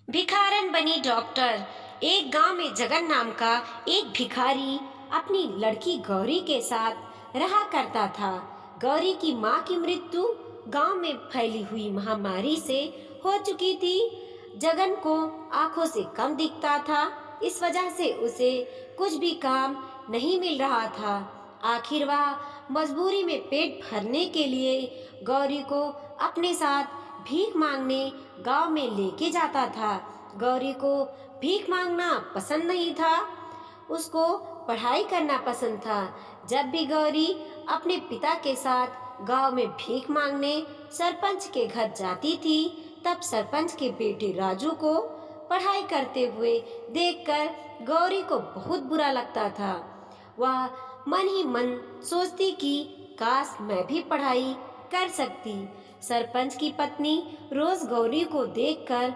भिखारन बनी डॉक्टर। एक गांव में जगन नाम का एक भिखारी अपनी लड़की गौरी के साथ रहा करता था। गौरी की मां की मृत्यु गांव में फैली हुई महामारी से हो चुकी थी। जगन को आंखों से कम दिखता था, इस वजह से उसे कुछ भी काम नहीं मिल रहा था। आखिर वह मजबूरी में पेट भरने के लिए गौरी को अपने साथ भीख मांगने गांव में लेके जाता था। गौरी को भीख मांगना पसंद नहीं था, उसको पढ़ाई करना पसंद था। जब भी गौरी अपने पिता के साथ गांव में भीख मांगने सरपंच के घर जाती थी, तब सरपंच के बेटे राजू को पढ़ाई करते हुए देखकर गौरी को बहुत बुरा लगता था। वह मन ही मन सोचती कि काश मैं भी पढ़ाई कर सकती। सरपंच की पत्नी रोज गौरी को देखकर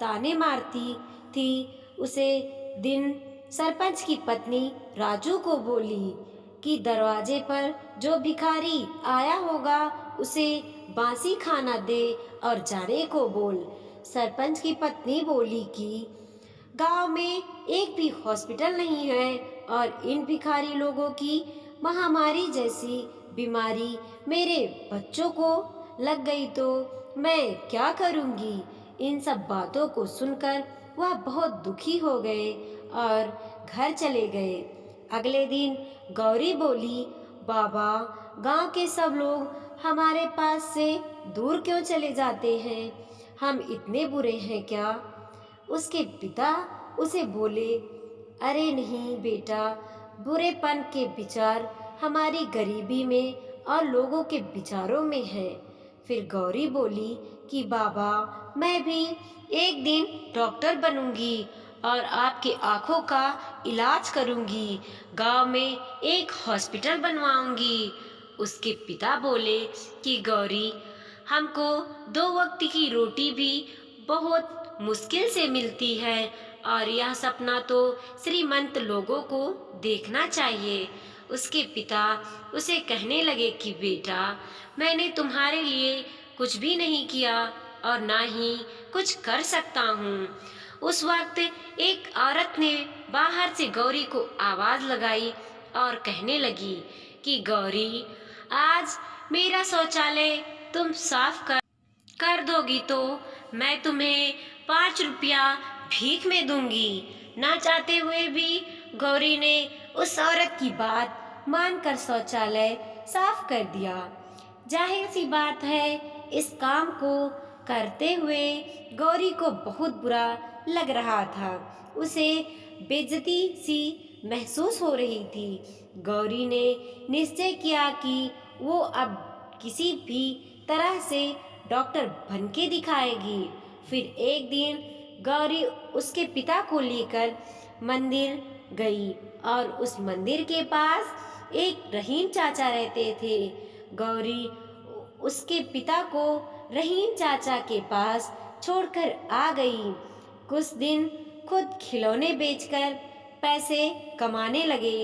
ताने मारती थी। उसे दिन सरपंच की पत्नी राजू को बोली कि दरवाजे पर जो भिखारी आया होगा उसे बासी खाना दे और जाने को बोल। सरपंच की पत्नी बोली कि गांव में एक भी हॉस्पिटल नहीं है और इन भिखारी लोगों की महामारी जैसी बीमारी मेरे बच्चों को लग गई तो मैं क्या करूंगी। इन सब बातों को सुनकर वह बहुत दुखी हो गए और घर चले गए। अगले दिन गौरी बोली, बाबा, गांव के सब लोग हमारे पास से दूर क्यों चले जाते हैं? हम इतने बुरे हैं क्या? उसके पिता उसे बोले, अरे नहीं बेटा, बुरेपन के विचार हमारी गरीबी में और लोगों के विचारों में है। फिर गौरी बोली कि बाबा, मैं भी एक दिन डॉक्टर बनूंगी और आपके आंखों का इलाज करूंगी, गांव में एक हॉस्पिटल बनवाऊंगी। उसके पिता बोले कि गौरी, हमको 2 वक्त की रोटी भी बहुत मुश्किल से मिलती है और यह सपना तो श्रीमंत लोगों को देखना चाहिए। उसके पिता उसे कहने लगे कि बेटा, मैंने तुम्हारे लिए कुछ भी नहीं किया और ना ही कुछ कर सकता हूँ। उस वक्त एक औरत ने बाहर से गौरी को आवाज लगाई और कहने लगी कि गौरी, आज मेरा शौचालय तुम साफ कर दोगी तो मैं तुम्हें 5 रुपया भीख में दूंगी। ना चाहते हुए भी गौरी ने उस औरत की बात मानकर शौचालय साफ कर दिया। जाहिर सी बात है, इस काम को करते हुए गौरी को बहुत बुरा लग रहा था। उसे बेइज्जती सी महसूस हो रही थी। गौरी ने निश्चय किया कि वो अब किसी भी तरह से डॉक्टर बन के दिखाएगी। फिर एक दिन गौरी उसके पिता को लेकर मंदिर गई और उस मंदिर के पास एक रहीम चाचा रहते थे। गौरी उसके पिता को रहीम चाचा के पास छोड़कर आ गई। कुछ दिन खुद खिलौने बेचकर पैसे कमाने लगे।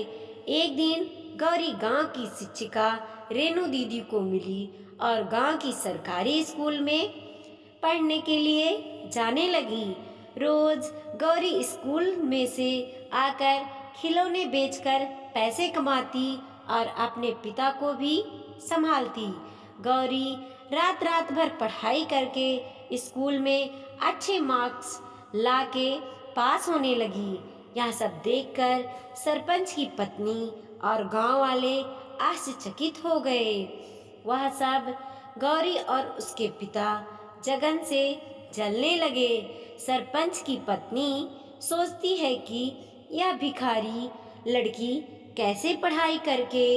एक दिन गौरी गांव की शिक्षिका रेणु दीदी को मिली और गांव की सरकारी स्कूल में पढ़ने के लिए जाने लगी। रोज गौरी स्कूल में से आकर खिलौने बेचकर पैसे कमाती और अपने पिता को भी संभालती। गौरी रात रात भर पढ़ाई करके स्कूल में अच्छे मार्क्स लाके पास होने लगी। यह सब देखकर सरपंच की पत्नी और गांव वाले आश्चर्यचकित हो गए। वह सब गौरी और उसके पिता जगन से जलने लगे। सरपंच की पत्नी सोचती है कि यह भिखारी लड़की कैसे पढ़ाई करके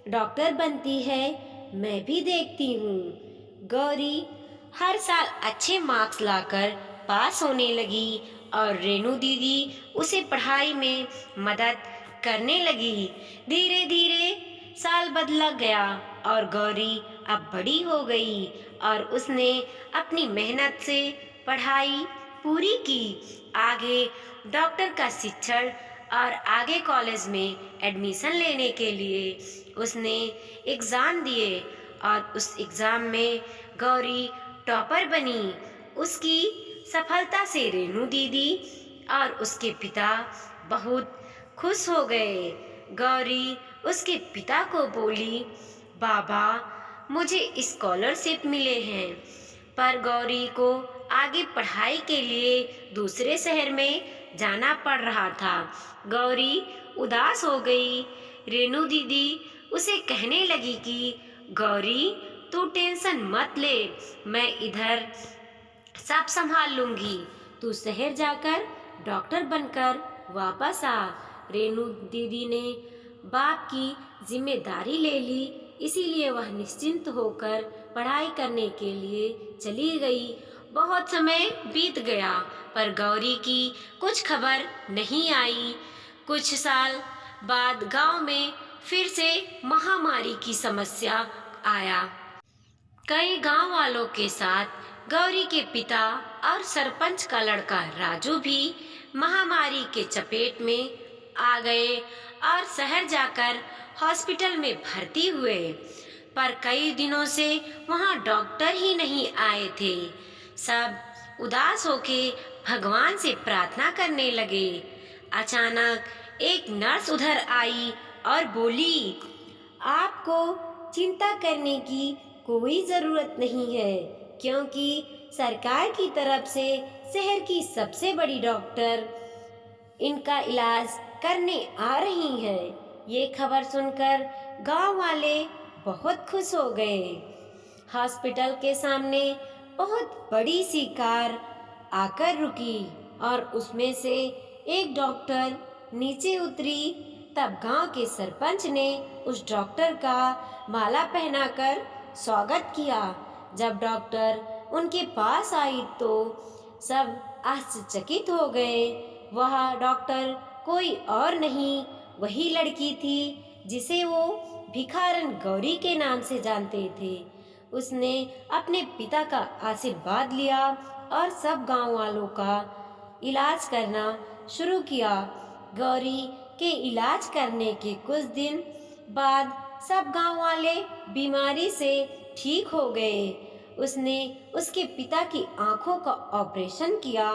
डॉक्टर बनती है, मैं भी देखती हूँ। गौरी हर साल अच्छे मार्क्स लाकर पास होने लगी और रेणु दीदी उसे पढ़ाई में मदद करने लगी। धीरे धीरे साल बदला गया और गौरी अब बड़ी हो गई और उसने अपनी मेहनत से पढ़ाई पूरी की। आगे डॉक्टर का शिक्षण और आगे कॉलेज में एडमिशन लेने के लिए उसने एग्ज़ाम दिए और उस एग्ज़ाम में गौरी टॉपर बनी। उसकी सफलता से रेणु दीदी और उसके पिता बहुत खुश हो गए। गौरी उसके पिता को बोली, बाबा, मुझे स्कॉलरशिप मिले हैं। पर गौरी को आगे पढ़ाई के लिए दूसरे शहर में जाना पड़ रहा था। गौरी उदास हो गई। रेणु दीदी उसे कहने लगी कि गौरी, तू टेंशन मत ले, मैं इधर सब संभाल लूंगी। तू शहर जाकर डॉक्टर बनकर वापस आ। रेणु दीदी ने बाप की जिम्मेदारी ले ली, इसीलिए वह निश्चिंत होकर पढ़ाई करने के लिए चली गई। बहुत समय बीत गया पर गौरी की कुछ खबर नहीं आई। कुछ साल बाद गांव में फिर से महामारी की समस्या आया। कई गांव वालों के साथ गौरी के पिता और सरपंच का लड़का राजू भी महामारी के चपेट में आ गए और शहर जाकर हॉस्पिटल में भर्ती हुए। पर कई दिनों से वहां डॉक्टर ही नहीं आए थे। सब उदास होके भगवान से प्रार्थना करने लगे। अचानक एक नर्स उधर आई और बोली, आपको चिंता करने की कोई ज़रूरत नहीं है, क्योंकि सरकार की तरफ से शहर की सबसे बड़ी डॉक्टर इनका इलाज करने आ रही हैं। ये खबर सुनकर गांव वाले बहुत खुश हो गए। हॉस्पिटल के सामने बहुत बड़ी सी कार आकर रुकी और उसमें से एक डॉक्टर नीचे उतरी। तब गांव के सरपंच ने उस डॉक्टर का माला पहनाकर स्वागत किया। जब डॉक्टर उनके पास आई तो सब आश्चर्यचकित हो गए। वह डॉक्टर कोई और नहीं, वही लड़की थी जिसे वो भिखारन गौरी के नाम से जानते थे। उसने अपने पिता का आशीर्वाद लिया और सब गांव वालों का इलाज करना शुरू किया। गौरी के इलाज करने के कुछ दिन बाद सब गांव वाले बीमारी से ठीक हो गए। उसने उसके पिता की आंखों का ऑपरेशन किया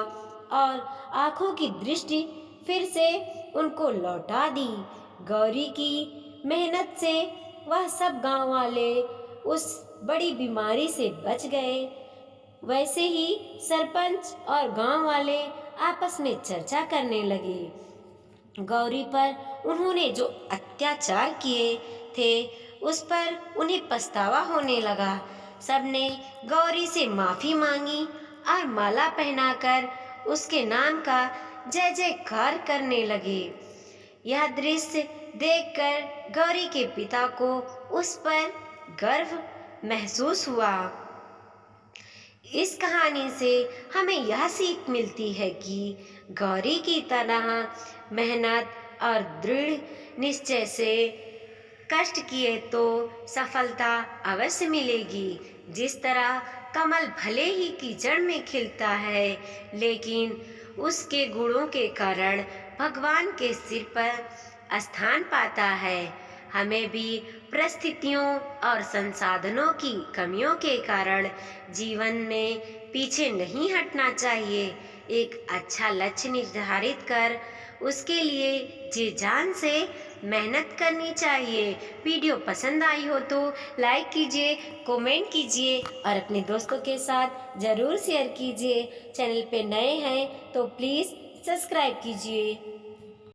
और आंखों की दृष्टि फिर से उनको लौटा दी। गौरी की मेहनत से वह सब गांव वाले उस बड़ी बीमारी से बच गए। वैसे ही सरपंच और गांव वाले आपस में चर्चा करने लगे। गौरी पर उन्होंने जो अत्याचार किए थे उस पर उन्हें पछतावा होने लगा। सबने गौरी से माफी मांगी और माला पहनाकर उसके नाम का जय जयकार करने लगे। यह दृश्य देखकर गौरी के पिता को उस पर गर्व महसूस हुआ। इस कहानी से हमें यह सीख मिलती है कि गौरी की तरह मेहनत और दृढ़ निश्चय से कष्ट किए तो सफलता अवश्य मिलेगी। जिस तरह कमल भले ही कीचड़ में खिलता है, लेकिन उसके गुणों के कारण भगवान के सिर पर स्थान पाता है। हमें भी परिस्थितियों और संसाधनों की कमियों के कारण जीवन में पीछे नहीं हटना चाहिए। एक अच्छा लक्ष्य निर्धारित कर उसके लिए जी जान से मेहनत करनी चाहिए। वीडियो पसंद आई हो तो लाइक कीजिए, कमेंट कीजिए और अपने दोस्तों के साथ ज़रूर शेयर कीजिए। चैनल पे नए हैं तो प्लीज़ सब्सक्राइब कीजिए।